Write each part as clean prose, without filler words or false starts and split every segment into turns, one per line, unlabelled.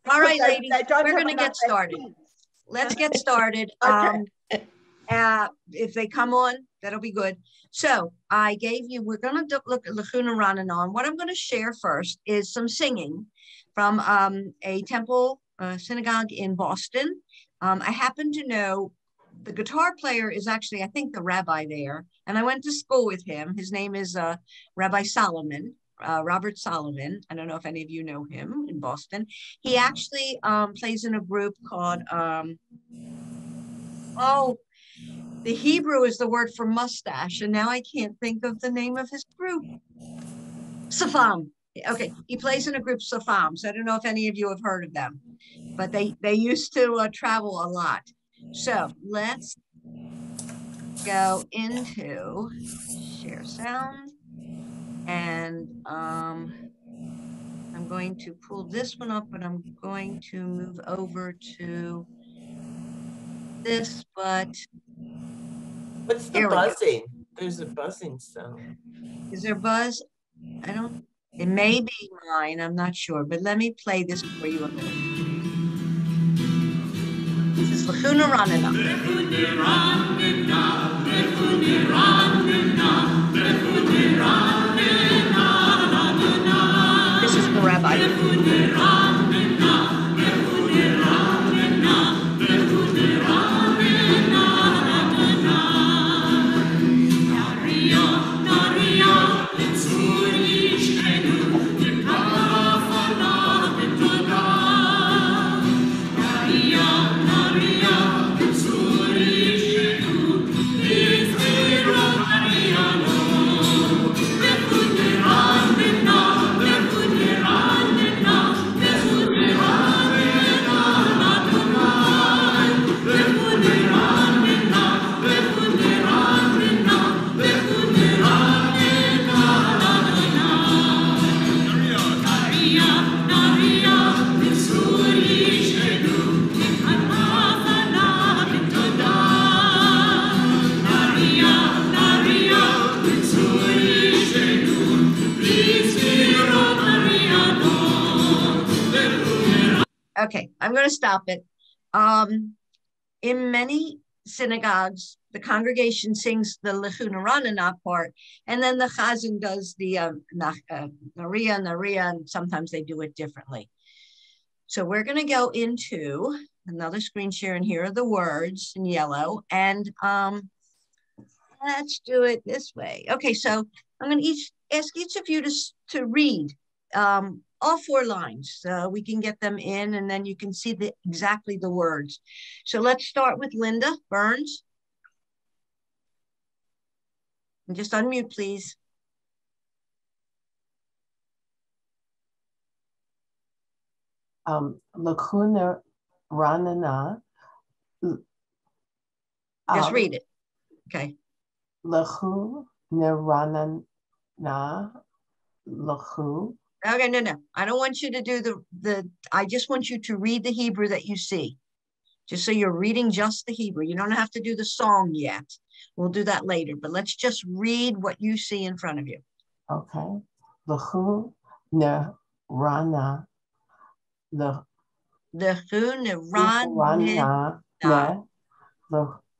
All right, ladies, we're going to get started. Let's get started.
Okay.
If they come on, that'll be good. So I gave you, we're going to look at Lachuna Rananon. What I'm going to share first is some singing from a temple synagogue in Boston. I happen to know the guitar player is actually, I think, the rabbi there. And I went to school with him. His name is Rabbi Solomon. Robert Solomon. I don't know if any of you know him in Boston. He actually plays in a group called, the Hebrew is the word for mustache, and now I can't think of the name of his group. Safam. Okay, he plays in a group, Safam. So I don't know if any of you have heard of them, but they used to travel a lot. So let's go into share sound. And I'm going to pull this one up, but I'm going to move over to this, but
what's the buzzing? There's a buzzing sound.
Is there buzz? I don't, it may be mine, I'm not sure, but let me play this for you a minute. This is Lachuna Ranana. This is the rabbi. Okay, I'm going to stop it. In many synagogues, the congregation sings the Lechuna Ranana part, and then the Chazan does the Naria, and sometimes they do it differently. So we're going to go into another screen share, and here are the words in yellow, and let's do it this way. Okay, so I'm going to ask each of you to read all 4 lines so we can get them in, and then you can see exactly the words. So let's start with Linda Burns. And just unmute, please.
Lachuna Ranana.
Just read it. Okay.
Lachuna Ranana. Lachu.
Okay, no. I don't want you to do I just want you to read the Hebrew that you see. Just so you're reading just the Hebrew. You don't have to do the song yet. We'll do that later, but let's just read what you see in front of you.
Okay. Lachu Rana.
Lachuna
Rana.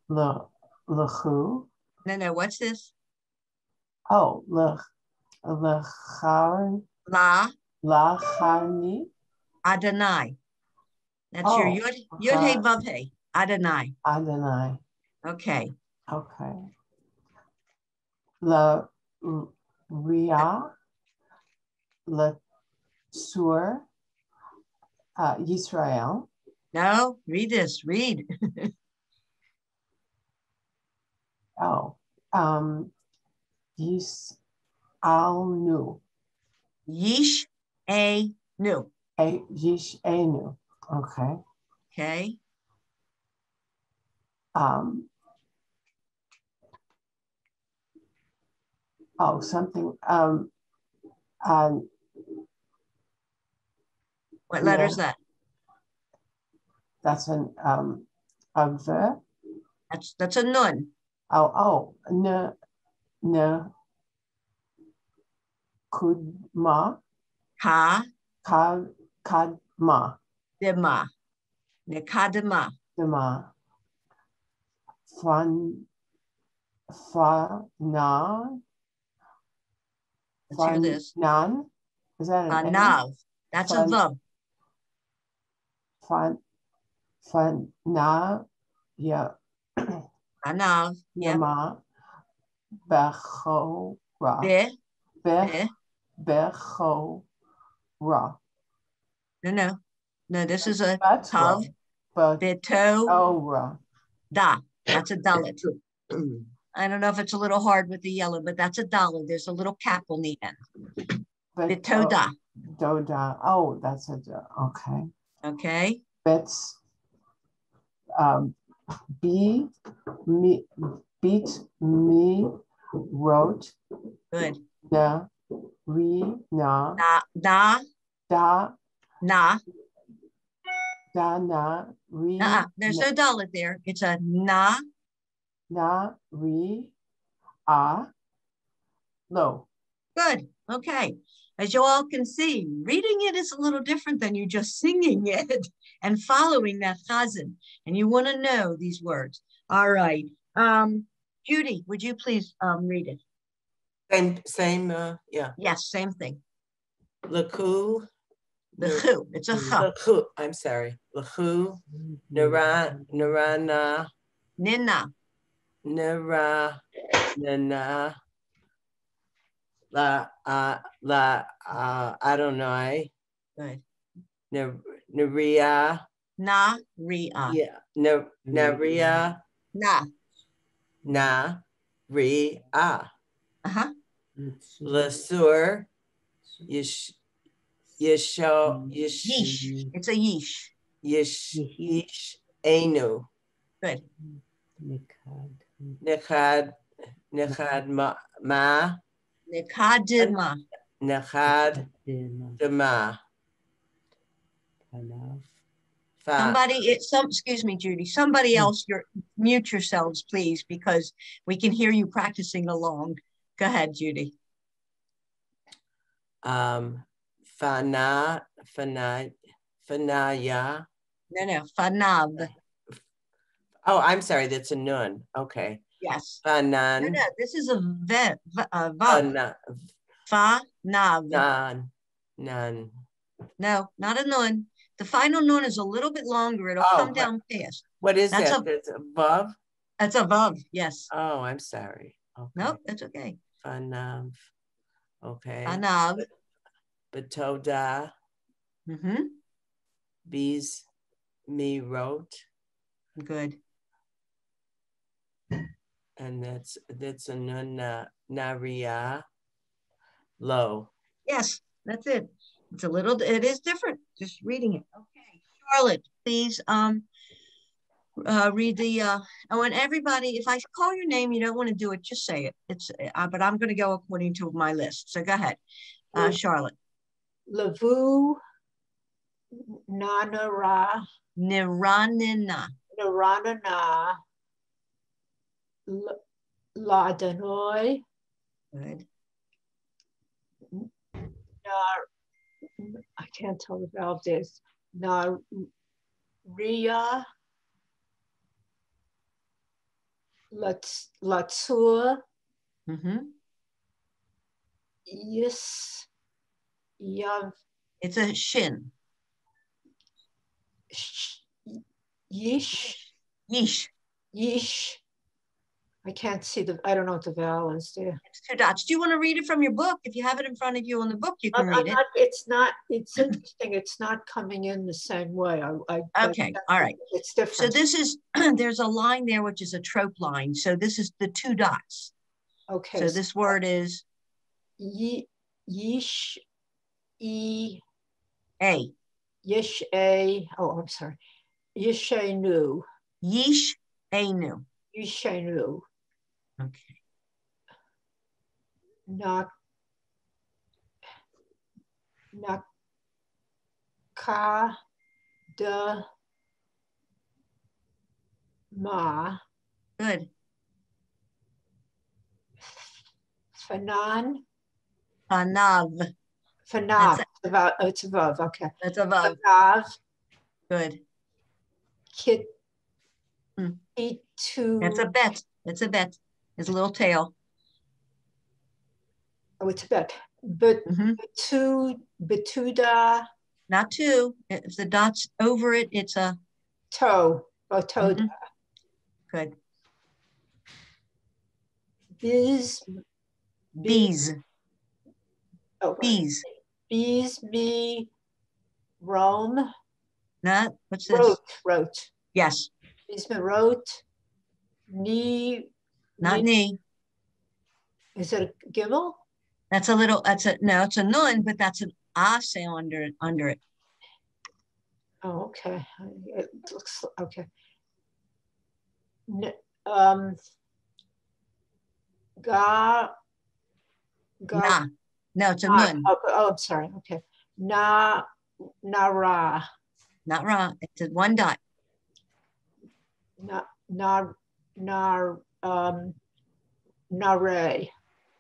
Lachu.
No, what's this?
Oh, Lacharni.
Adonai. That's your Yud Hey Vav Hey. Adonai.
Adonai.
Okay.
Okay. La Ria. La Sur. Yisrael.
No, read this. Read.
Yis'alnu.
Yish-A-Nu.
Yish-A-Nu. Okay.
Okay.
Something.
What letter is that?
That's an a verb.
That's a nun.
Kudma.
Kadma.
Kadma.
Dema. Nekadema.
Dema. Fanan.
Let's hear this.
Fanan. Is that an N?
Fanav. That's a vav.
Fana. Yeah.
Fanav. Yeah.
Yama. Bechora.
Be. Be.
Bechora.
No. This is a
That's
tav. Beto.
Bechora.
Da. That's a dalit. I don't know if it's a little hard with the yellow, but that's a dalit. There's a little cap on the end. Betoda.
Doda. Oh, that's a okay.
Okay.
Bets. Beat me. Wrote.
Good.
Na.
Da.
Da.
Na.
Da na re.
There's no dalit there. It's a na.
Na re. Ah. Lo.
Good. Okay. As you all can see, reading it is a little different than you just singing it and following that chazan. And you want to know these words. All right. Judy, would you please read it?
Same, yeah.
Yes, same thing.
Laku.
Lechu. It's a cha.
Laku. I'm sorry. Laku. Narana.
Nina.
Nana. Adonai.
Good.
Naria.
Na, ria.
Yeah. Naria.
Na.
Na. Ria.
Uh-huh.
Lasur. Yesh.
Yeesh. It's a yeesh.
Yesh. Enu.
Good.
Nechad ma.
Nekadima.
Nechad dema.
Excuse me, Judy. Somebody else, mute yourselves, please, because we can hear you practicing along. Go ahead, Judy.
Fanaya.
No, fanav.
Oh, I'm sorry. That's a nun. Okay.
Yes.
Fanan.
No, this is a vav. Fanav.
Nun.
No, not a nun. The final nun is a little bit longer. It'll come down fast.
What is that? That's above?
That's a vav, yes.
Oh, I'm sorry. Okay.
Nope, that's okay.
Fanav. Okay.
Fanav.
Betoda. Bees me wrote.
Good.
And that's a nun naria low.
Yes, that's it. It is different, just reading it. Okay, Charlotte, please read the, I want everybody, if I call your name, you don't want to do it, just say it. But I'm going to go according to my list. So go ahead, Charlotte.
Lavu Nanara.
Niranina.
Niranana. Ladanoi.
Good.
I can't tell the vowel this. Naria. Latsur. Yes. Yav.
It's a shin.
Yish.
Yeesh.
I can't see I don't know what the vowel is there.
It's 2 dots. Do you want to read it from your book? If you have it in front of you on the book, you can read it.
It's interesting. It's not coming in the same way.
Okay, all right.
It's different.
So this is, there's a line there, which is a trope line. So this is the 2 dots.
Okay.
So this word is?
Yish.
A.
Yish a. Oh, I'm sorry. Yishenu.
Yish enu.
Yishenu.
Okay.
Naka de ma.
Good.
Fanan.
Fanav.
Fanav. It's a vav. Okay.
That's a vav.
Fanav.
Good.
Kit.
Hmm.
Itu.
That's a bet. That's a bet. There's a little tail.
Oh, it's a bet. But Betuda.
Not two. If the dot's over it, it's a
Toe. Oh, toad.
Good.
Bees.
Bees.
Oh,
Bees.
Bees. Me. Rome.
Not, what's this?
Wrote.
Yes.
Bees me wrote. Knee.
Not knee.
Is it a gimel?
That's a little, no, it's a nun, but that's an ah sound under it.
Oh, okay. It looks okay. Ga.
Nah. No, it's a nun.
Oh, I'm sorry. Okay. Nara.
Not ra. It's a one dot.
Nare.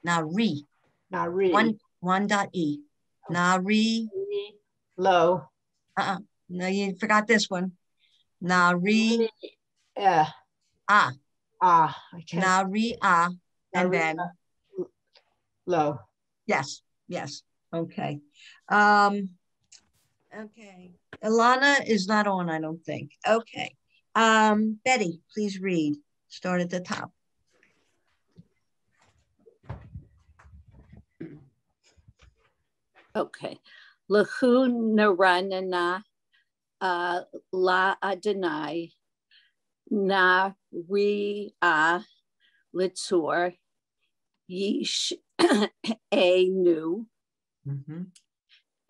Nari.
Nari.
One dot e. Nari.
Low.
No, you forgot this one. Nari. Ah. Nari ah. And then
low.
yes. Okay. Okay. Ilana is not on, I don't think. Okay. Betty, please read. Start at the top.
Okay. Lahu naranana la Adonai na ri a litzur yish enu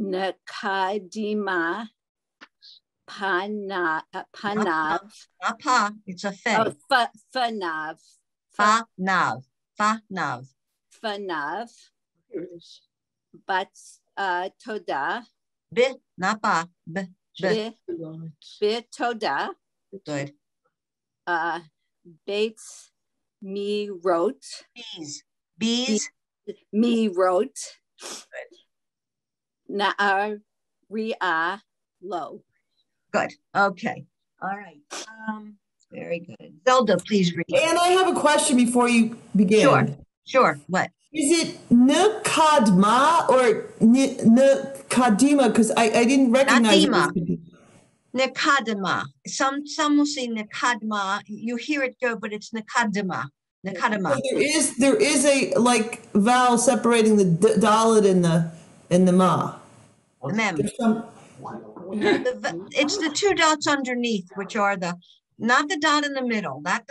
nakadima panav.
Not pa, it's a fe.
Oh, fanav. Fanav. But toda.
Bi, not ba. B.
Toda.
Good.
Bates me wrote.
Bees.
Me wrote. Na'ar ria low.
Good. Okay. All right. Very good. Zelda, please read.
And I have a question before you begin.
Sure. What?
Is it Nkadma or Nkadima? Because I didn't recognize
Nadima.
it.
Nikadima. Some will say Nikadma. You hear it go, but it's Nikadima. Nikadima.
So there is a like vowel separating the dalet and the ma.
The mem. It's the two dots underneath, which are not the dot in the middle. That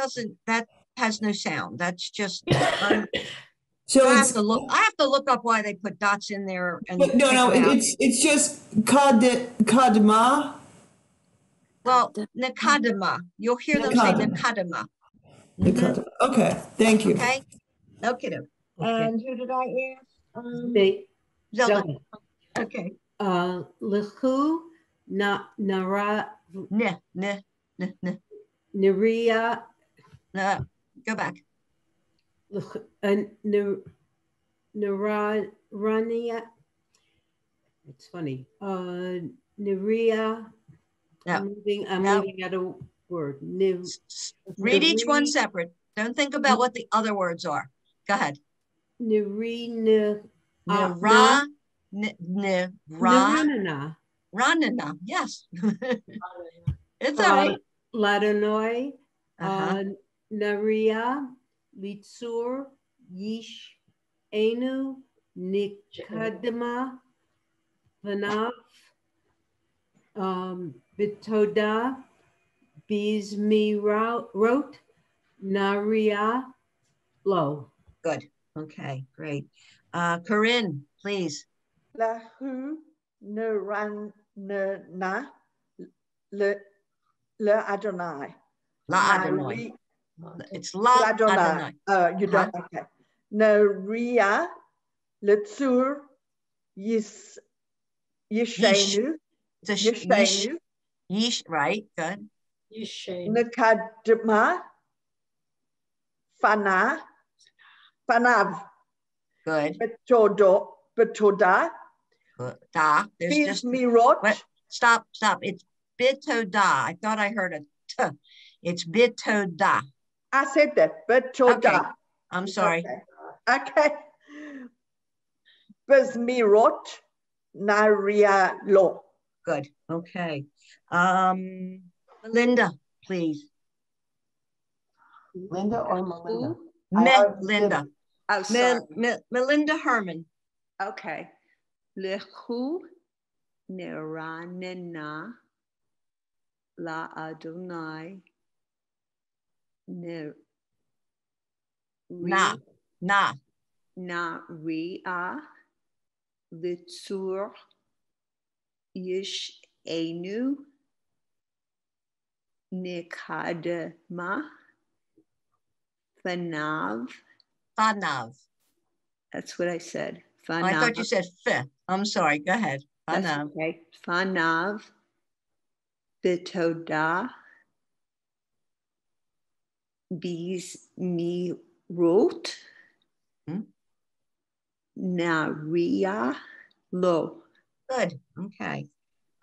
has no sound. That's just.
So
I have to look up why they put dots in there. And
no, it's just kadma.
Well, Nikadima. You'll hear them say Nikadima.
Okay, thank you.
Okay. Okay. And who did I ask?
Zelda.
Okay.
Lichu nara Naria.
Go back.
Narania. It's funny. Naria. I'm moving out a word.
Read each one separate. Don't think about what the other words are. Go ahead. Ranana. Yes. It's all right.
Ladonoi. Naria. Litzur. Yish. Enu. Nikadima. Vanav. Bitoda. Bees me wrote. Naria. Low.
Good. Okay, great. Corinne, please.
Lahu na le Adonai.
La Adonai. It's La Adonai.
You don't. Okay. Naria letzur yishenu.
Yish, right? Good.
Nekadma fanav.
Good.
Betoda.
Da. There's just
mirot.
Stop. It's bitoda. I thought I heard a t. It's bitoda.
I said that, but
Okay, I'm sorry.
Okay. Bismirot Naria Lo.
Good. Okay. Melinda, please.
Linda or Melinda?
Melinda.
Oh, sorry.
Melinda Herman.
Okay. Lechu neranena la Adonai ne
Na.
na ria litzur yish enu nikadema fanav. That's what I said. Fanav.
I thought you said f. I'm sorry. Go ahead.
That's
Fanav.
okay. Fanav bitoda bis mi wrote naria lo.
Good. Okay.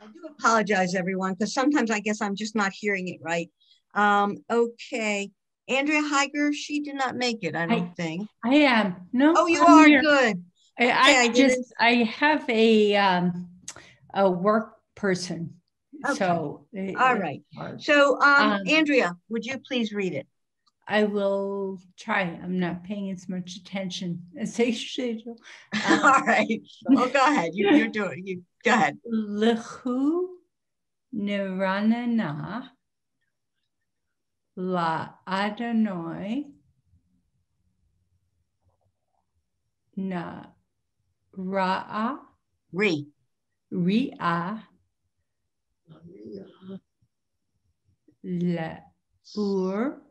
I do apologize, everyone, because sometimes I guess I'm just not hearing it right. Okay. Andrea Heiger, she did not make it, I don't think.
I am. No.
Oh, you
I'm
are
here.
good.
I have a work person.
Okay.
So
all right. So Andrea, would you please read it?
I will try. I'm not paying as much attention as I usually do.
All right. Well, go ahead. You're doing you go ahead.
Lechu neranana la Adonai na ra'a ria la ur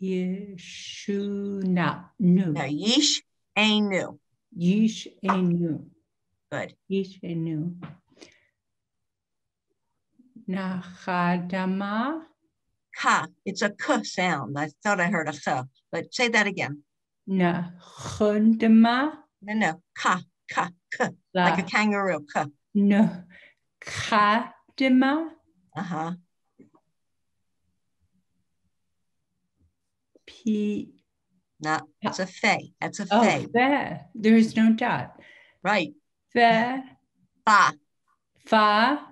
yeshuna nu.
No, yish enu.
Yish enu.
Good.
Yish enu. Nachadama.
Ka. It's a k sound. I thought I heard a ch, but say that again.
Nachadama.
No. Ka. K. Like a kangaroo. K.
No. Kadama. P.
No, it's a fe. That's a fe.
Oh, fe. There is no dot.
Right.
Fe.
Fa.
Fa.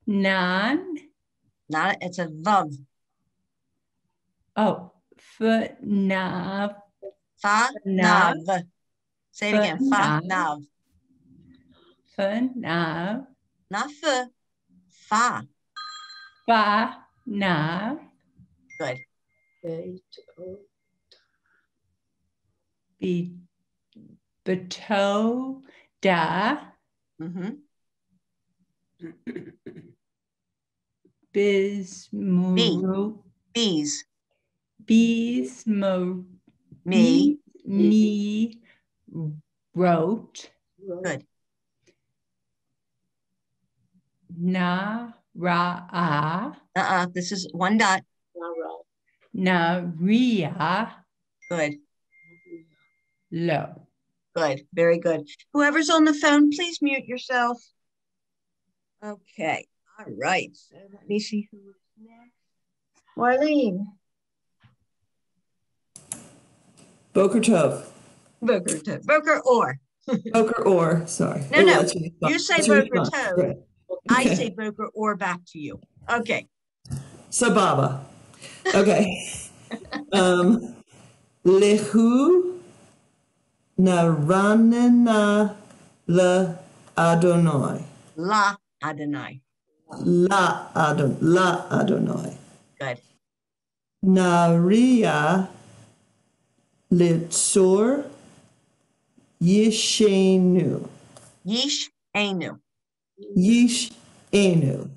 Nan.
Not. It's a vav.
Oh. Fa. Nav.
Fa. Nav. Say it again. Fa. Nav.
Fa. Nav.
Not f. Fa.
Fa. Nav.
Good.
Beto da. Bismuro.
Bees.
Bees. Me wrote.
Good.
Na ra.
This is one dot.
Na ria.
Good.
Lo.
Good. Very good. Whoever's on the phone, please mute yourself. Okay. All right. So let me see who is next. Marlene.
Boker Tov.
Boker Tov. Boker or.
Boker or, sorry.
No. You say Boker Tov.
Right.
I say Boker or back to you. Okay.
Sababa. Okay. Lehu naranena la Adonai.
La Adonai.
La Adonai.
Good.
Naria litzur yishenu.
Yish enu.
Yish enu.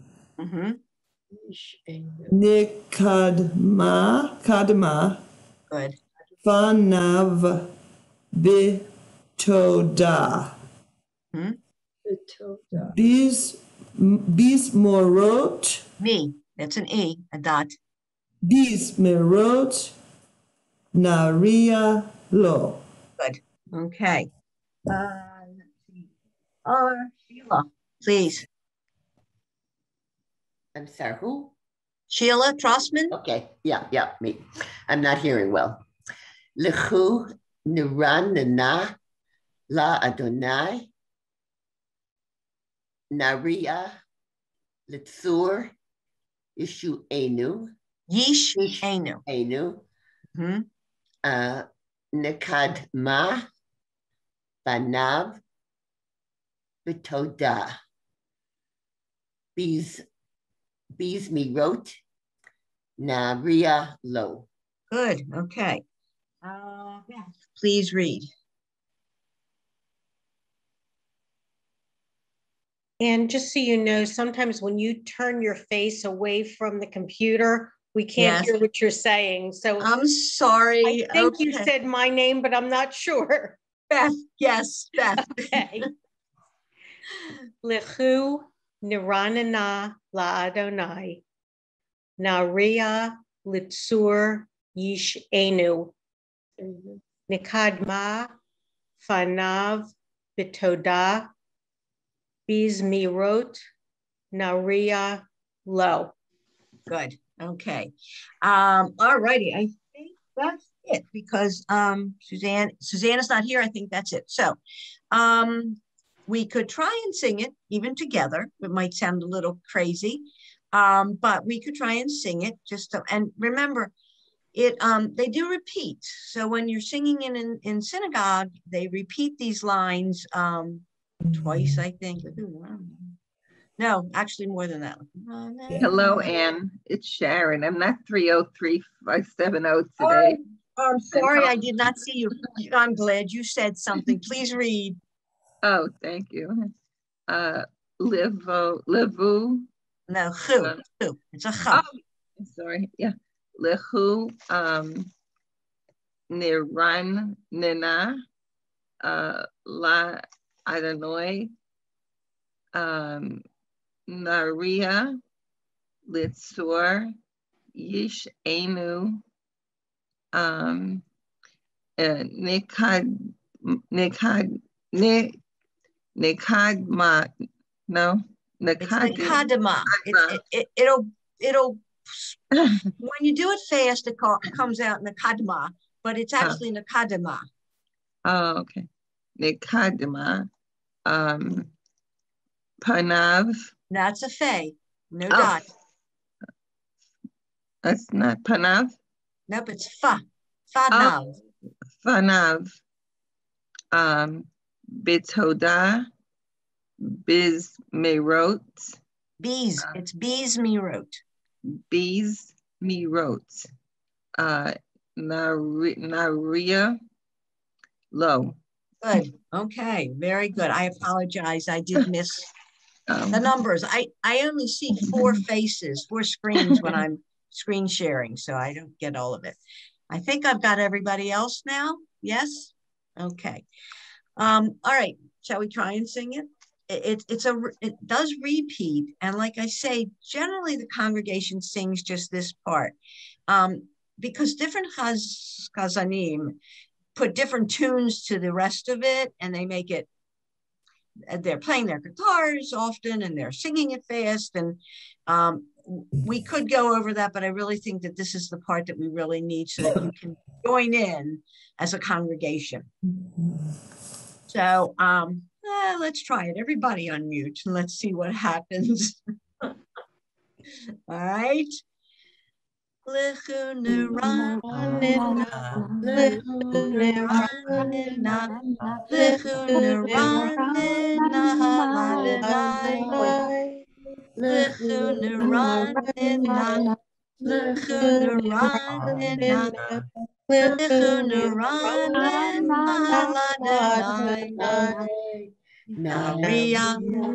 Kadma.
Good.
Fanav bitoda. Bis morot.
Me. That's an E, a dot.
Bis morot naria lo.
Good. Okay. Let's see. Sheila, please.
I'm sorry, who?
Sheila Trossman.
Okay, yeah, me. I'm not hearing well. Lechu Niranana La Adonai Naria Litzur Ishu Enu
Yish Enu.
Enu
Mm-hmm.
Nekadma Banav Bitoda Bees me wrote Naria Lo.
Good. Okay. Please read.
And just so you know, sometimes when you turn your face away from the computer, we can't
Yes.
hear what you're saying. So
I'm sorry.
I think you said my name, but I'm not sure.
Beth. Yes, Beth.
Okay. Lechu Niranana La Adonai Naria Litzur Yish Enu Nikadma Fanav Bitoda Bizmirot Naria Lo.
Good. Okay. All righty. I think that's it because Susanna's not here. I think that's it. So we could try and sing it even together. It might sound a little crazy, but we could try and sing it and remember it. They do repeat. So when you're singing in synagogue, they repeat these lines twice, I think. No, actually more than that.
Hello, Anne. It's Sharon. I'm not 303-570 today.
I'm sorry, I did not see you. I'm glad you said something. Please read.
Oh, thank you. Levu.
No, who. It's a cha.
Oh, I'm sorry. Yeah. Lehu Niran Nina La Adonai Naria Litzur Yish Enu Nikadma. No,
Nikadma. It'll when you do it fast, it comes out Nikadma, but it's actually Nikadma.
Oh, okay. Nikadma. Panav.
That's a fe. No dot.
That's not Panav?
Nope, it's fa. Fanav.
Fanav. Bitoda. Biz Merot.
Bees. It's bees me wrote.
Bees me wrote. Naria Lo.
Good. Okay. Very good. I apologize. I did miss the numbers. I only see 4 faces, 4 screens when I'm screen sharing, so I don't get all of it. I think I've got everybody else now. Yes? Okay. All right. Shall we try and sing it? It does repeat. And like I say, generally the congregation sings just this part. Because different chazanim put different tunes to the rest of it, and they make it, they're playing their guitars often and they're singing it fast. And we could go over that, but I really think that this is the part that we really need so that you can join in as a congregation. So let's try it. Everybody unmute and let's see what happens. All right. Lechu Niranana, Lechu Niranana, Lechu Niranana Haladonai, Lechu Niranana, Lechu Niranana, Lechu Niranana Haladonai, Naria,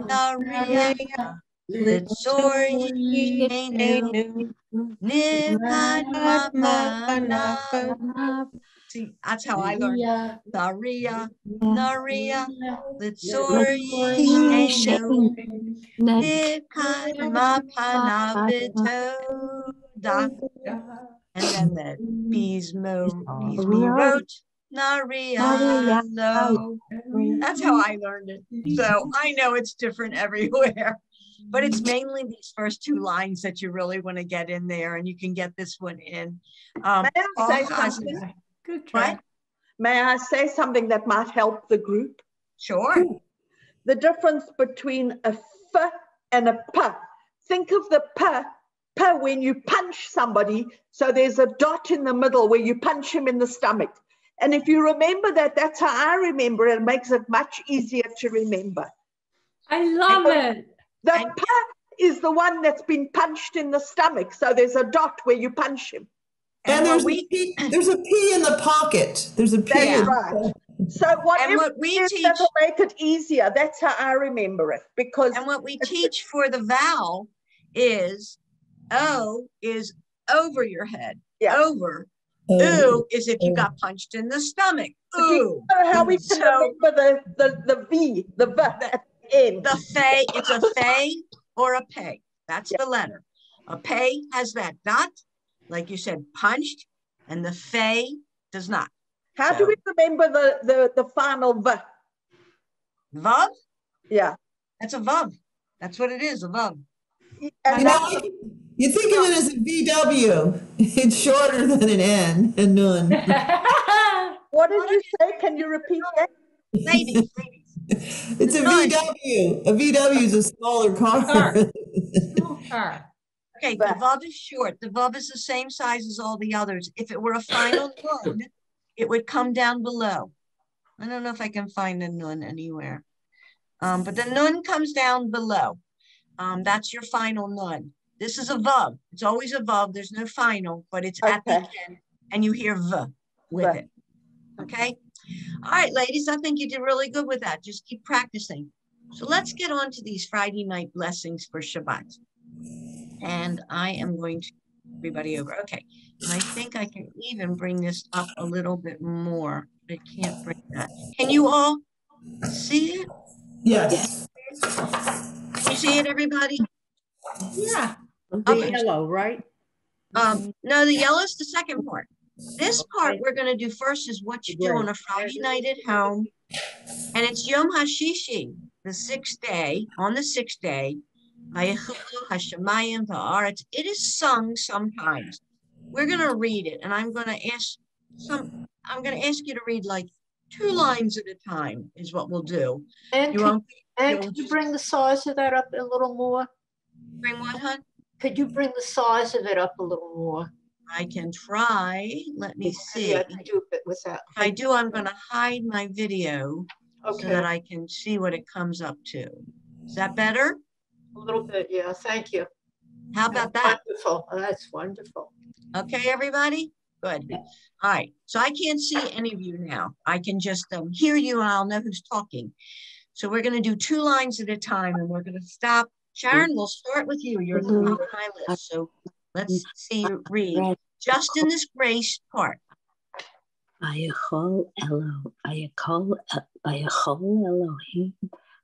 Naria, Litzor Yishenu, Nikadma Panav. See, that's how I learned. Naria, Naria, Litzor Yishenu, Nikadma Panav Bitoda. And then the bees me wrote, Naria Lo. That's how I learned it. So I know it's different everywhere. but it's mainly these first two lines that you really want to get in there, and you can get this one in.
May I say
Paul
something?
has-
Good try.
What?
May I say something that might help the group?
Sure.
The difference between a f and a p. Think of the p when you punch somebody, so there's a dot in the middle where you punch him in the stomach. And if you remember that, that's how I remember it. It makes it much easier to remember.
I love it.
The p is the one that's been punched in the stomach, so there's a dot where you punch him.
And there's a P in the pocket. There's a P.
That's
in
right. So whatever
what we
it is,
teach-
that'll make it easier. That's how I remember it. Because
And what we teach for the vowel is O is over your head.
Yeah.
Over. Ooh is if you got punched in the stomach.
do you
Ooh.
know how we can
So-
remember the V, the V at the end?
The fay, it's a fay or a pay. That's the letter. A pay has that dot, like you said, punched, and the fay does not.
How do we remember the final V?
Vav?
Yeah.
That's a vav. That's what it is, a vav.
And
You know, you think of it as a VW. It's shorter than an N, a nun.
what did you say? Can you repeat that?
Ladies.
It's a VW. A VW is a smaller car.
Okay, the vav is short. The vav is the same size as all the others. If it were a final nun, it would come down below. I don't know if I can find a nun anywhere. But the nun comes down below. That's your final nun. This is a vav. It's always a vav. There's no final, but it's at the end, and you hear v with it. Okay? All right, ladies, I think you did really good with that. Just keep practicing. So let's get on to these Friday night blessings for Shabbat. And I am going to everybody over. Okay. And I think I can even bring this up a little bit more. I can't bring that. Can you all see it?
Yes.
Can you see it, everybody?
Yeah.
Okay.
Yellow, right?
No, the yellow is the second part. This part we're going to do first is what you do on a Friday night at home. And it's Yom HaShishi, the sixth day, on the sixth day. It is sung sometimes. We're going to read it, and I'm going to ask you to read like 2 lines at a time is what we'll do.
And could you bring the size of that up a little more?
Bring what, hon?
Could you bring the size of it up a little more?
I can try. Let me see.
I can do it with that.
If I do, I'm going to hide my video so
Okay.
that I can see what it comes up to. Is that better?
A little bit, yeah. Thank you.
How about that?
Wonderful. That's wonderful.
Okay, everybody? Good. All right. So I can't see any of you now. I can just hear you, and I'll know who's talking. So we're going to do 2 lines at a time, and we're going to stop. Sharon, we'll start with you. You're at the top of my list. So let's see you read just in this grace part.
Vayachol Elohim.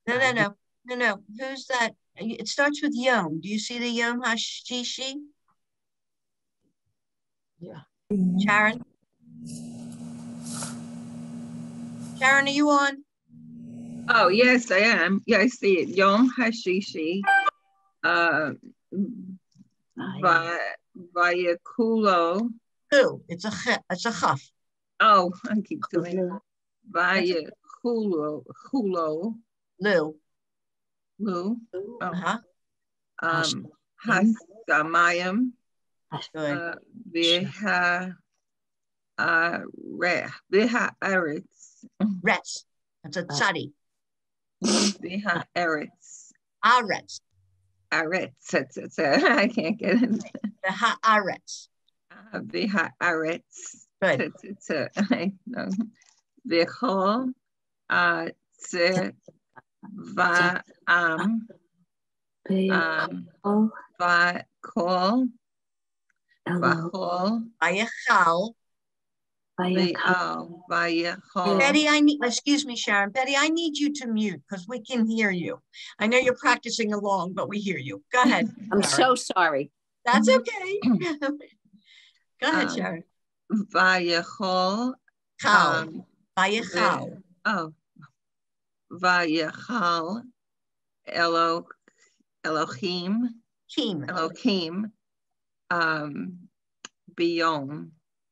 No. Who's that? It starts with Yom. Do you see the Yom HaShishi?
Yeah.
Sharon? Sharon, are you on?
Oh, yes, I am. Yeah, I see it. Yom HaShishi. Vayakulo.
Who? It's a chaf.
Oh, I keep doing it. Vayakulo.
Lu.
Lu.
Uh-huh.
Hasamayim.
Good.
Viha Eretz.
Retz. That's a tzadi.
Viha Eretz.
Aretz.
Aretz. I can't get it.
Viha aretz.
Viha Eretz.
Good.
I know. Vichol Va'am. Va'kol. Va'chol.
Vayachal. Betty, excuse me, Sharon. Betty, I need you to mute because we can hear you. I know you're practicing along, but we hear you. Go ahead.
I'm so sorry.
That's okay. Go ahead, Sharon.
Vayachol.
Vayachal.
Vayachal Elohim.
Kim.
Elohim. Biyom.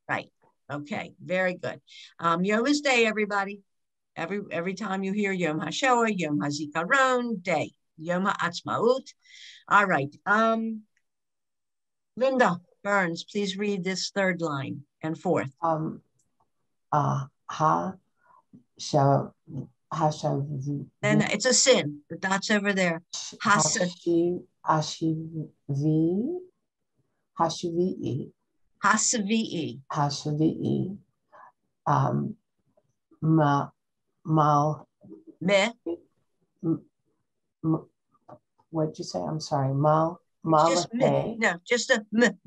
Right. Okay. Very good. Yom is day, everybody. Every time you hear Yom HaShoah, Yom HaZikaron, day. Yom HaAtzmaut. All right. Linda Burns, please read this third line and fourth. And it's a sin. The dot's over there.
Hashivi. Hashivi. What'd you say? I'm sorry.
Just me. No, just a m.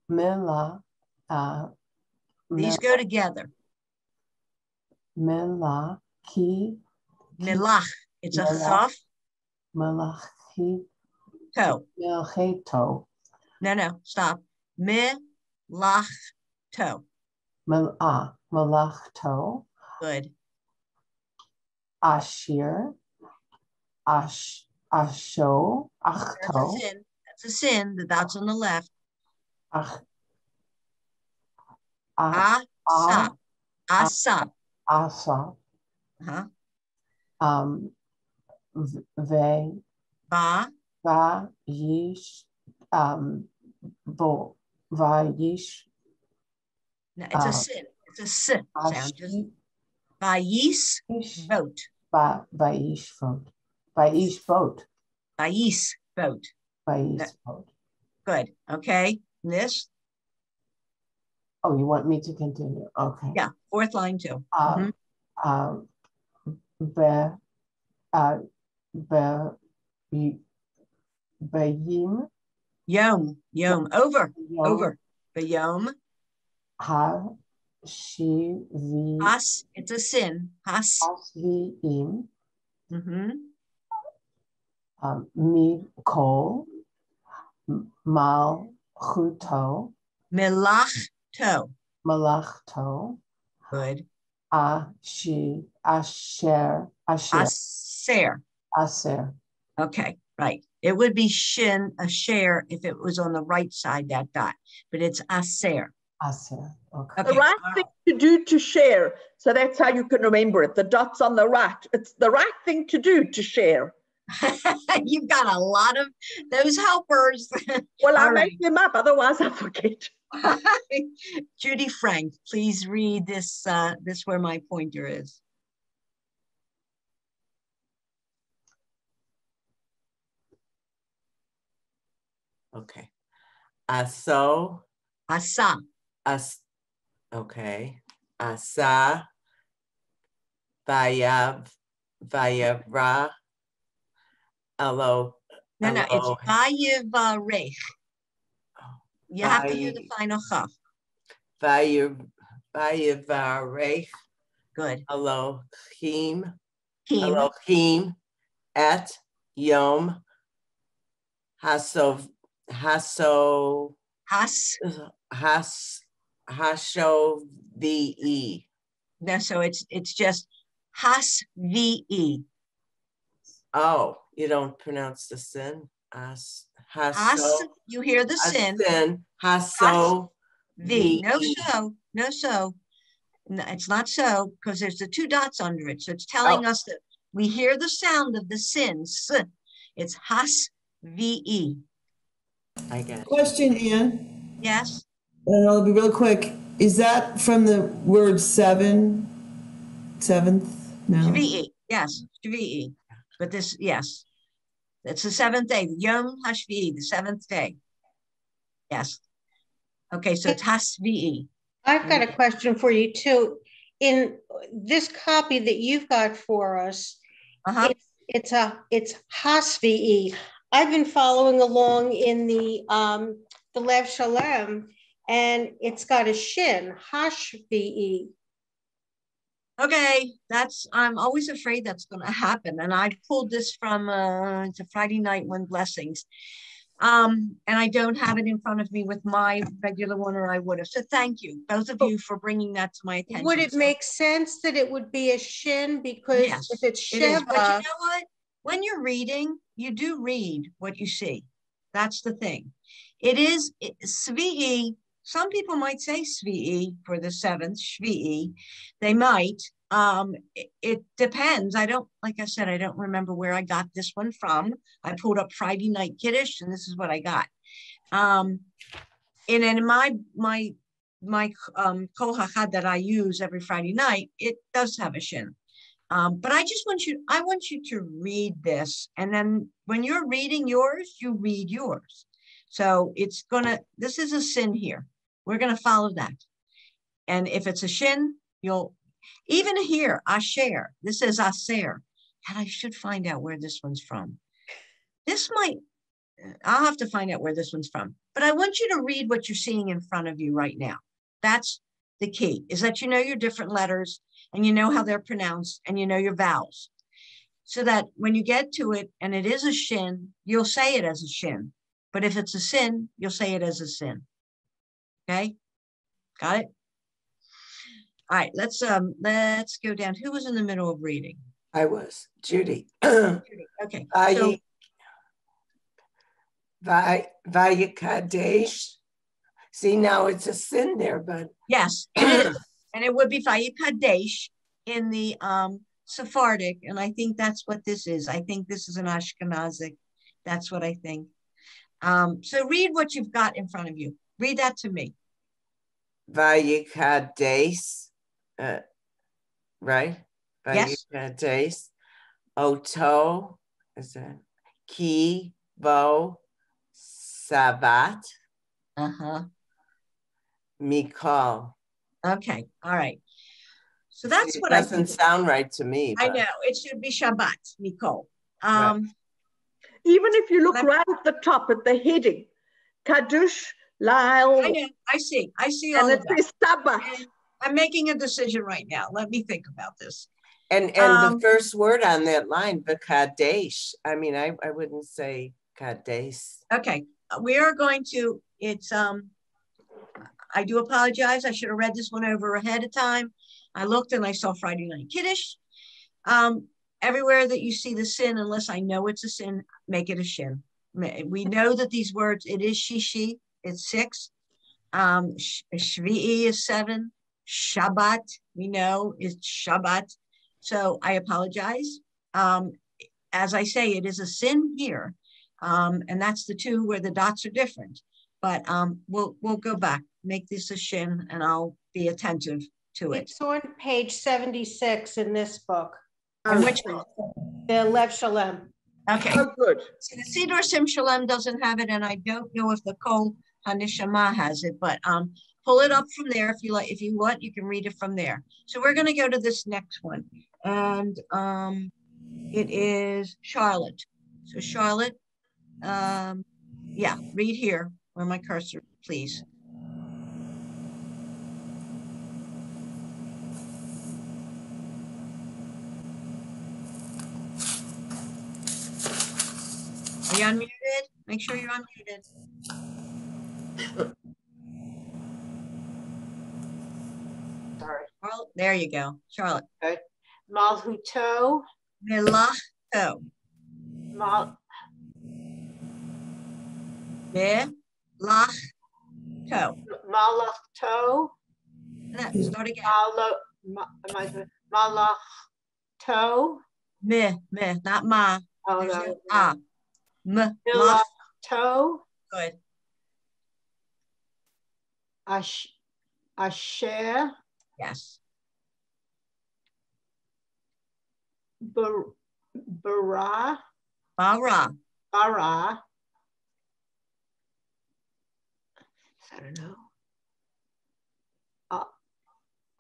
Mila.
These go together.
Mila ki.
Milach. It's a chaf.
Malachi.
To.
Melcheto.
No, stop. Milach to.
Malachto.
Good.
Ashir. Asho. Achto.
That's a sin. The dot's on the left.
Asa.
Asa.
Asa. Vayish. Vayish.
No, it's a sin. It's a sin sound. Just Vayis vote.
Vayish vote. Vayish vote.
Vayis vote.
Vayis vote.
Good. Okay. This.
Oh, you want me to continue? Okay.
Yeah. Fourth line too.
Bayim.
Yom. Over. Bayom.
Hashivi.
Has. It's a sin.
Hasviim. Mikol. Malchuto.
Melachto. Good. Aser. Okay, right. It would be shin, a share, if it was on the right side, that dot, but it's aser.
Aser. Okay.
The right thing to do to share. So that's how you can remember it. The dot's on the right. It's the right thing to do to share.
You've got a lot of those helpers.
Well, I make them up, otherwise I forget.
Judy Frank, please read this. This where my pointer is.
Okay. Asa. Okay. Asa. Vayavra. Hello.
No, it's Vayivarech. You have to do the final chaf.
Vayivarech.
Good.
Elohim. Elohim et Yom Hashovi.
No, so it's just Hasvi.
Oh, you don't pronounce the sin.
You hear the sin.
Haso.
V. No, so. No, it's not so because there's the two dots under it. So it's telling us that we hear the sound of the sin. It's Hasvi.
I get it.
Question, Anne.
Yes.
And I'll be real quick. Is that from the word seventh? No.
Shvi'i. Yes. Shvi'i. But this, yes. It's the seventh day. Yom HaShvi'i, the seventh day. Yes. Okay, so it's Hasvi'i.
I've got a question for you too. In this copy that you've got for us, it's Hasvi'i. I've been following along in the Lev Shalem, and it's got a shin, Hashvi'i.
Okay, I'm always afraid that's going to happen. And I pulled this from it's a Friday night one blessings. And I don't have it in front of me with my regular one, or I would have. So thank you, both of you, for bringing that to my attention.
Would it make sense that it would be a shin? Because if it's Sheva.
But you know when you're reading, you do read what you see. That's the thing. It is Svi'i. Some people might say Svi'i for the seventh, Shvi'i. They might. It depends. Like I said, I don't remember where I got this one from. I pulled up Friday Night Kiddush, and this is what I got. And in my Kol Hachad that I use every Friday night, it does have a shin. But I want you to read this. And then when you're reading yours, you read yours. So this is a sin here. We're going to follow that. And if it's a shin, even here, asher, this is aser. And I should find out where this one's from. I'll have to find out where this one's from. But I want you to read what you're seeing in front of you right now. That's the key, is that you know your different letters and you know how they're pronounced and you know your vowels. So that when you get to it and it is a shin, you'll say it as a shin. But if it's a sin, you'll say it as a sin. Okay? Got it? All right, let's go down. Who was in the middle of reading?
I was. Judy.
Okay.
Vayikadesh. See, now it's a sin there, but
yes, it is. And it would be Vayikadesh in the Sephardic, and I think that's what this is. I think this is an Ashkenazic. That's what I think. So read what you've got in front of you. Read that to me.
Vayikadesh, right? Vayikadesh.
Yes.
Oto, is it? Ki, Vo, Savat. Mikal.
Okay, all right. So that's what
doesn't sound right to me.
I know it should be Shabbat, Mikol.
Right. Even if you look right at the top at the heading, Kadush, Lyle.
I know, I see
all of that.
I'm making a decision right now. Let me think about this.
And the first word on that line, the Kadesh. I mean, I wouldn't say Kadesh.
Okay, we are going to. I do apologize. I should have read this one over ahead of time. I looked and I saw Friday Night Kiddush. Everywhere that you see the sin, unless I know it's a sin, make it a shin. We know that these words, it is shishi, it's 6. Shvi'i is 7. Shabbat, we know, is Shabbat. So I apologize. As I say, it is a sin here. And that's the two where the dots are different. But we'll go back, make this a shin, and I'll be attentive to it.
It's on page 76 in this book.
And which one?
The Lev Shalem.
Okay.
Oh, good.
So the Siddur Sim Shalem doesn't have it, and I don't know if the Kol HaNeshama has it, but pull it up from there if you like. If you want, you can read it from there. So we're going to go to this next one, and it is Charlotte. So Charlotte, yeah, read here where my cursor, please. Are you unmuted? Make sure you're unmuted.
Sorry.
Well, there you go, Charlotte.
Okay. Malhuto.
Melachto. Melachto.
Malachto.
Start again.
Malachto.
Not ma.
Oh,
there's
no.
no ah.
Malachto.
Good.
Asher.
Yes.
Bara.
Bara.
Bara. I don't know.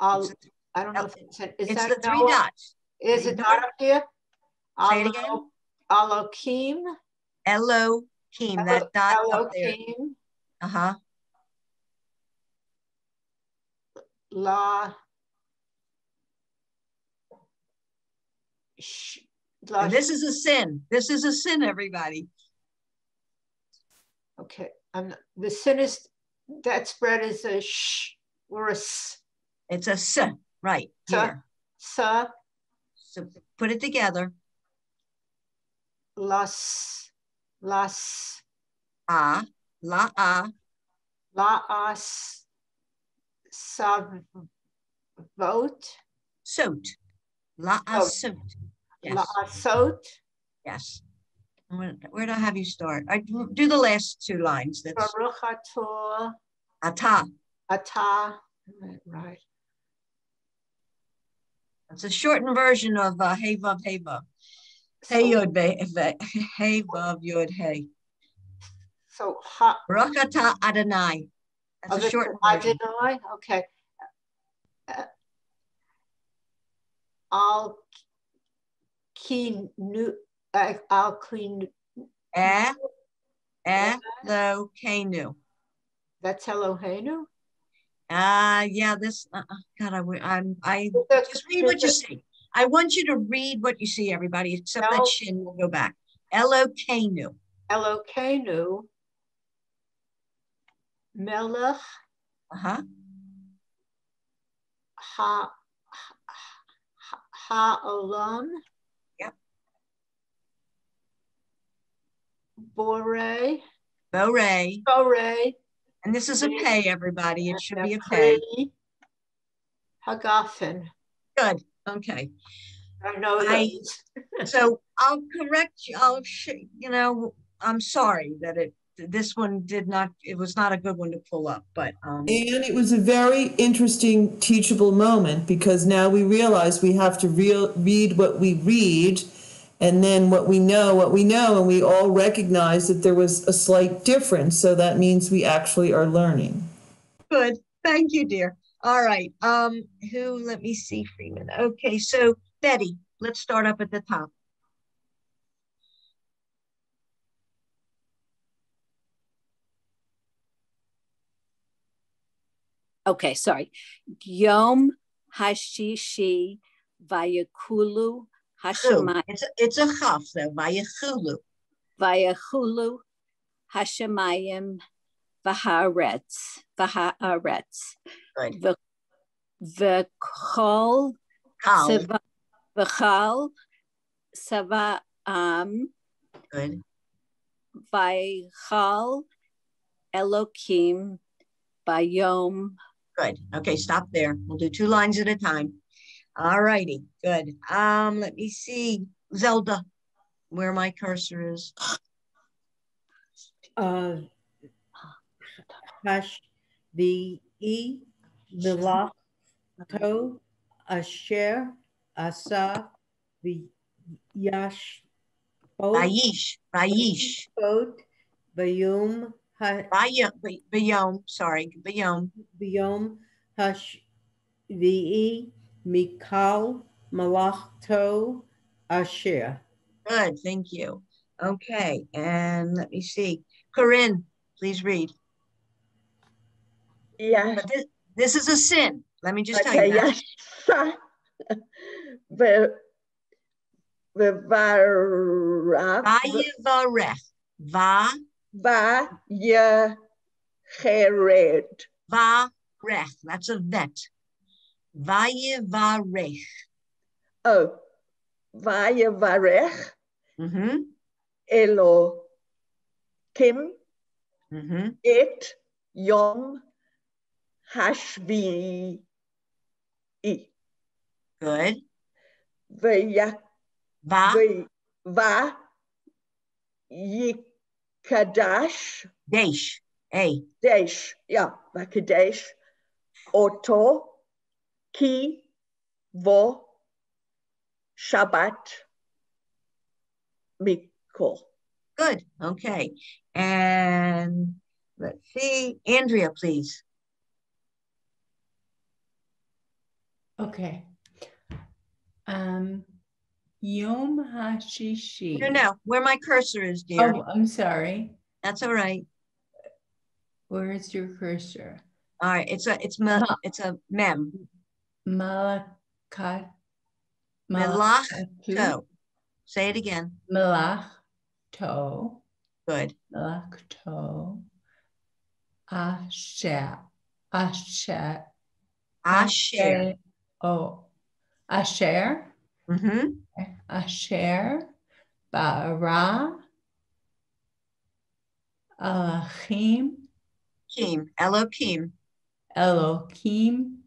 I don't know if it's
the 3 dots.
Is it not up here?
Say it again.
Elohim.
Elohim. That dot up there.
Uh-huh.
This is a sin. This is a sin, everybody.
Okay. The sin is, that spread is a sh or a s.
It's a s, right here.
So
put it together.
las,
la
laas, savot,
sot, la sot. Yes.
laasot,
Yes. Where do I have you start? I do the last two lines. That's
baruch atah,
ata.
right.
It's a shortened version of hey vav hey vav. Hey yod hey vav yod hey.
So
Baruch atah Adonai. That's a shortened version.
Adonai, okay. Al kinu,
Elokeinu.
That's Eloheinu?
Yeah, this, God, I just read what you see. I want you to read what you see, everybody, except that shin will go back. Elokeinu.
Elokeinu, melech, ha'olam.
Yep.
Borei.
And this is a pay, everybody. It should be a pay.
Hagafen.
Good. Okay.
I know those.
So I'll correct you. I'm sorry that this one it was not a good one to pull up, but.
And it was a very interesting teachable moment because now we realize we have to read what we read and then what we know, and we all recognize that there was a slight difference. So that means we actually are learning.
Good. Thank you, dear. All right. Let me see, Freeman. Okay. So Betty, let's start up at the top.
Okay, sorry. Yom Hashishi Vayakulu Hashemayim.
It's a chaf though. Vayachulu.
Vayachulu Hashemayim Vaharetz.
Good.
V'chol Savaam.
Good.
Vaychal Elokim Bayom.
Good. Okay, stop there. We'll do 2 lines at a time. All righty. Good. Let me see. Zelda, where my cursor is.
Hash the Milach To Asher Asa Yash
Vayish.
Bayom Hash the Mikal Malach To Asher.
Good, thank you. Okay, and let me see. Corinne, please read.
Yeah.
But this is a sin. Let me just tell you that.
Yes.
Vayivarech.
Vayechered.
Varech. That's a vet. Vayivarech.
Oh. Vayevarech. Elohim. Et Yom Hashvi.
Good.
Va Yikadash.
Desh.
Desh. Yeah. Vakadesh. Oto. Ki. Vo. Shabbat. Mikol.
Good. Okay. And let's see. Andrea, please.
Okay. Yom Hashishi.
No, where my cursor is, dear.
Oh, I'm sorry.
That's all right.
Where is your cursor?
All right, it's a mem.
Malachato.
Say it again.
Malachato.
Good.
Malachato. Asher. Oh, Asher.
Mm-hmm.
Asher bara, Elohim,
Elohim.
Elohim,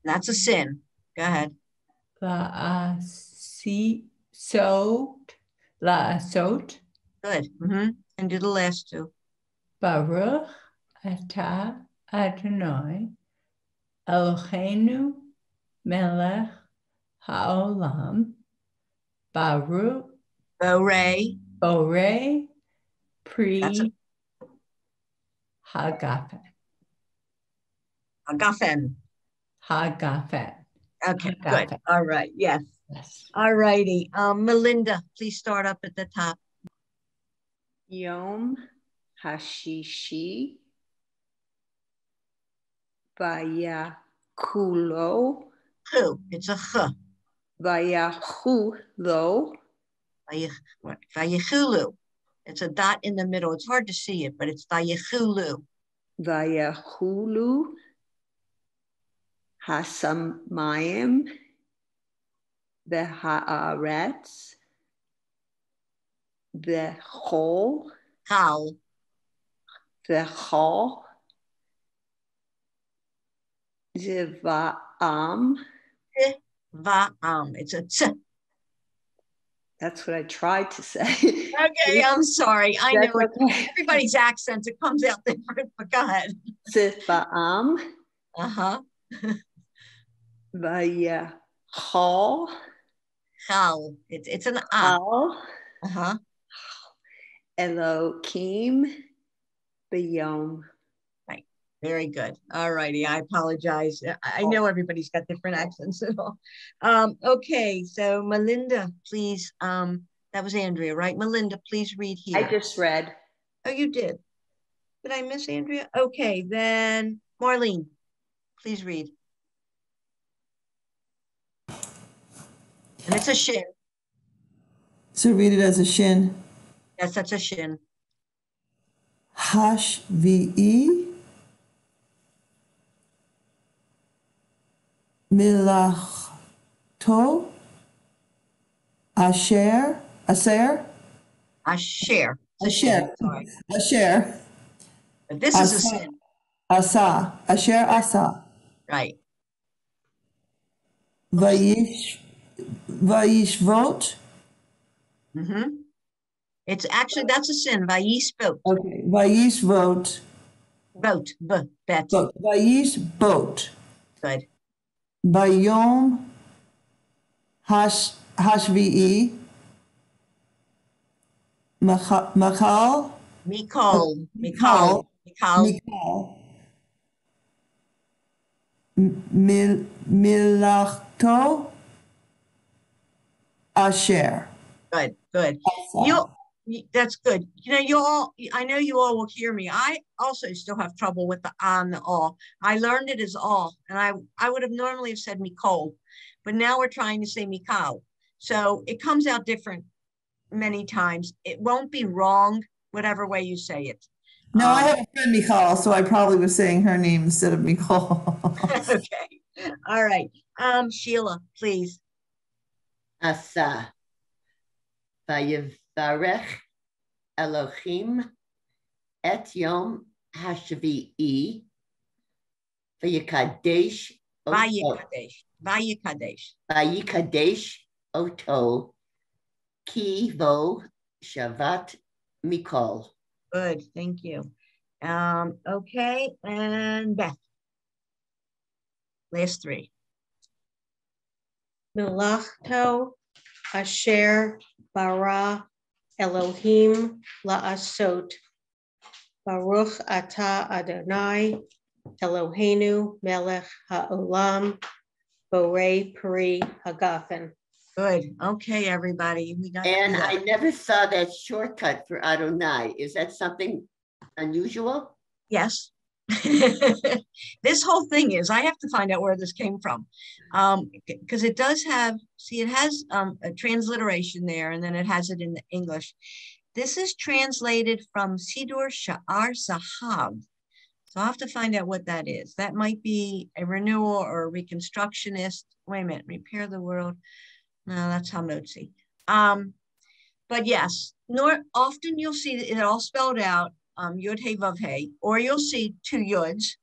That's a sin. Go ahead.
La'asot.
Good. And do the last two.
Baruch atah Adonai Eloheinu melech haolam Baruch Borei Pri Hagafen. Hagafen.
Okay, good. All right. Yes. All righty. Melinda, please start up at the top.
Yom Hashishi Vayakulo.
It's a ch.
Vayachulo.
Vayechulu. It's a dot in the middle. It's hard to see it, but it's Vayechulu.
Vayachulu Hasamayim V'haaretz V'chol V'chol Ziva'am.
It's a t.
That's what I tried to say.
Okay, I'm sorry. I know
okay.
Everybody's accents, it comes out different, but go ahead.
Ziva'am. Vayachol.
Chal. It's an
Chal. Elohim b'yom.
Right. Very good. All righty. I apologize. I know everybody's got different accents and all. Okay. So Melinda, please. That was Andrea, right? Melinda, please read here.
I just read.
Oh, you did. Did I miss Andrea? Okay. Then Marlene, please read. And it's a shin.
So read it as a shin.
Yes, that's a shin.
Hashvi'i milachto asher.
Asher. But this is a sin.
Asa. Asher asa.
Right.
Vayishvot.
It's actually, that's a sin. Vayishvot.
Okay. Vayishvot.
Bet.
Vayishvot.
Good.
Bayom hashvi'i Mikal milachto asher.
Good. That's good. I know you all will hear me. I also still have trouble with the and the all. I learned it as all, and I would have normally have said Mikol, but now we're trying to say Mikal. So it comes out different many times. It won't be wrong, whatever way you say it.
No, I have a friend, Michal, so I probably was saying her name instead of Michal.
Okay. All right. Sheila, please.
Asa. Vayevarech Elohim et Yom Hashvi'i Vayikadesh Oto Ki Vo Shavat Mikol.
Good, thank you. Okay, and Beth. Last three.
Milachto Asher Bara Elohim La'asot Baruch Atah Adonai Eloheinu Melech Ha'olam Borei Pri Hagafen.
Good. Okay, everybody.
And I never saw that shortcut for Adonai. Is that something unusual?
Yes. This whole thing is, I have to find out where this came from. Because it does have, see, it has a transliteration there, and then it has it in the English. This is translated from Sidur Sha'ar Zahav. So I'll have to find out what that is. That might be a renewal or a reconstructionist. Wait a minute, repair the world. No, that's Hamotzi. But yes, often you'll see it all spelled out, Yud Hey Vav Hey, or you'll see two Yuds.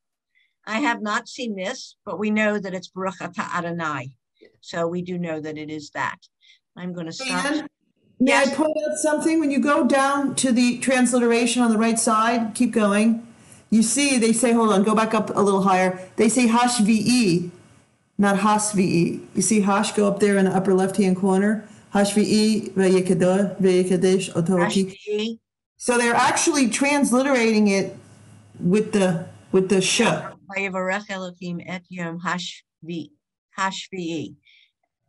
I have not seen this, but we know that it's Baruch Atah Adonai. So we do know that it is that. I'm going to stop.
And may I point out something? When you go down to the transliteration on the right side, keep going. You see, they say, hold on, go back up a little higher. They say Hashvi'i, not Hasvi'i. You see Hash go up there in the upper left-hand corner? Hashvi'i, Vayikadesh, Otoki. So they're actually transliterating it with the sh.
Vayivarech Elohim et yom hashvi'i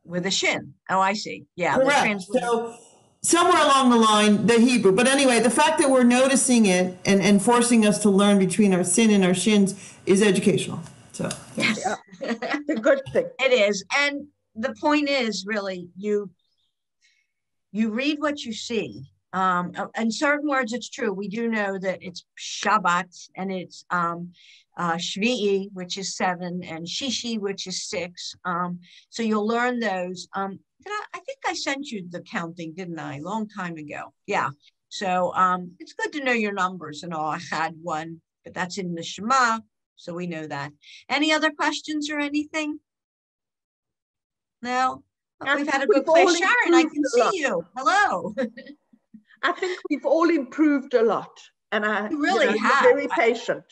with a shin. Oh, I see. Yeah.
Correct. So somewhere along the line, the Hebrew. But anyway, the fact that we're noticing it and forcing us to learn between our sin and our shins is educational. So
yes,
it's a good thing.
It is. And the point is really you read what you see. And certain words, it's true. We do know that it's Shabbat and it's Shvi'i, which is 7, and Shishi, which is 6. So you'll learn those. I think I sent you the counting, didn't I? A long time ago. Yeah. So it's good to know your numbers and all. I had one, but that's in the Shema. So we know that. Any other questions or anything? No? We've had a good class. Sharon, I can see you. Hello.
I think we've all improved a lot. And I
really have.
Very patient.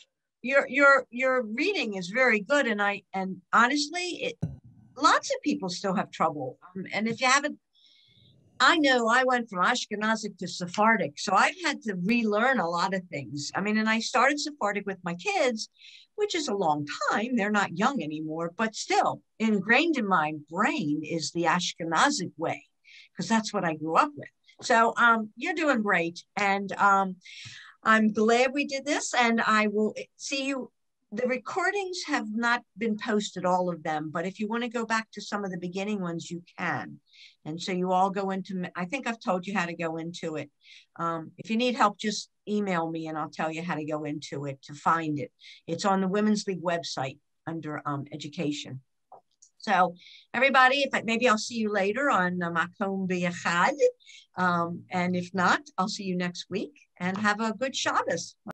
Your reading is very good. And honestly, lots of people still have trouble. And if you haven't, I know I went from Ashkenazic to Sephardic, so I've had to relearn a lot of things. I mean, and I started Sephardic with my kids, which is a long time. They're not young anymore, but still ingrained in my brain is the Ashkenazic way, because that's what I grew up with. So you're doing great. And I'm glad we did this, and I will see you. The recordings have not been posted, all of them, but if you want to go back to some of the beginning ones, you can. And so you all go into, I think I've told you how to go into it. If you need help, just email me and I'll tell you how to go into it to find it. It's on the Women's League website under education. So everybody, maybe I'll see you later on Makom B'Yachad. And if not, I'll see you next week, and have a good Shabbos.